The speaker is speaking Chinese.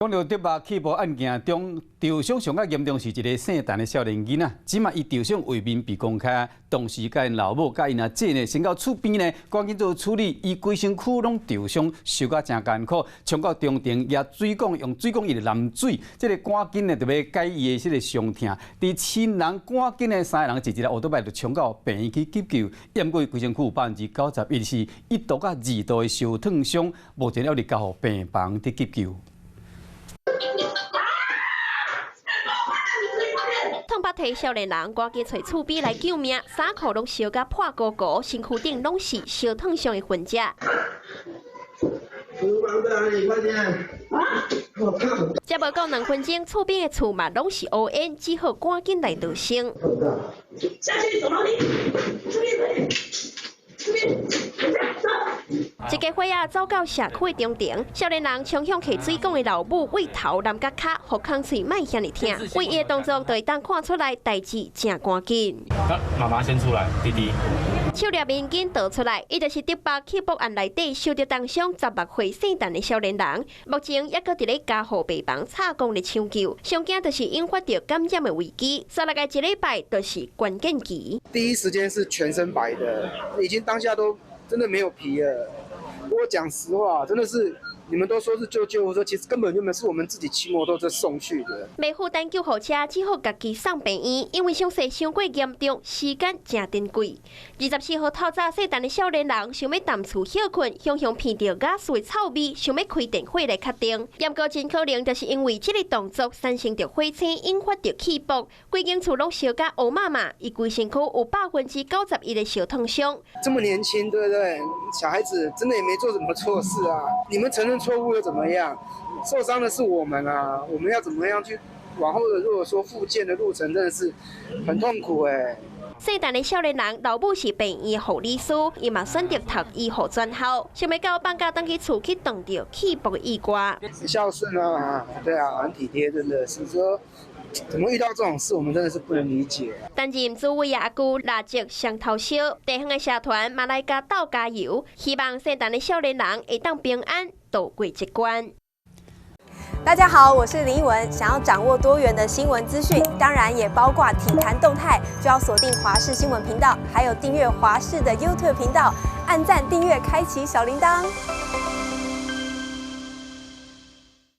讲到德巴起步案件中，受伤上较严重是一个姓陈的少年囡仔，即马伊受伤画面被公开，同时甲因老母、甲因阿姐呢，先到厝边呢，赶紧做处理，伊规身躯拢受伤，受到真艰苦，冲到中庭也水管用水管伊就淋水，这个赶紧呢就要解伊的这个伤痛，伫亲人赶紧呢三个人一奥多麦就冲到病院去急救，验过规身躯有91%是1度到2度的烧烫伤，目前还伫交互病房伫急救。痛八体少年人赶紧找厝边来救命，衫裤拢烧甲破鼓鼓，身躯顶拢是烧烫伤的痕迹。才无到2分钟，厝边的厝嘛拢是乌烟，只好赶紧来逃生。下去走楼梯，这边。一家伙仔走到社区的中庭，少年人冲向起水管的老母，为头淋甲脚，互空嘴卖遐尼疼。为伊的动作，就会当看出来代志正赶紧。妈妈先出来，弟弟。手链面紧倒出来，伊就是德巴起步案内底受到重伤16岁姓陈的少年人，目前也搁伫咧加护病房插管咧抢救，上惊就是引发着感染的危机。再来个1礼拜就是关键期。第一时间是全身白的，已经当下都真的没有皮了。不过讲实话，真的是你们都说是救护车，其实根本就没是我们自己骑摩托车送去的。未负担救护车，只好家己送病院，因为伤势伤过严重，时间真珍贵。24号透早细陈的少年人想要淡厝休困，雄雄闻到雅素的臭味，想要开电火来确定。验过真可能就是因为这个动作产生着火星，引发着气爆，规间厝拢烧甲乌麻麻，伊规身躯有91%的烧烫伤。这么年轻，对不对？小孩子真的也没做什么错事啊！你们承认错误又怎么样？受伤的是我们啊！我们要怎么样去往后的？如果说复健的路程真的是很痛苦哎。姓陈的少年人老母是病院护理师，伊嘛选择读医护专校，想要到放假当去厝去当着起步的意外。孝顺啊，对啊，很体贴，真的是说。怎么遇到这种事，我们真的是不能理解。担任主委阿姑蜡烛上头烧，地方的社团嘛来甲斗加油，希望姓陈的少年人会当平安渡过这关。大家好，我是林依文。想要掌握多元的新闻资讯，当然也包括体坛动态，就要锁定华视新闻频道，还有订阅华视的 YouTube 频道，按赞、订阅、开启小铃铛。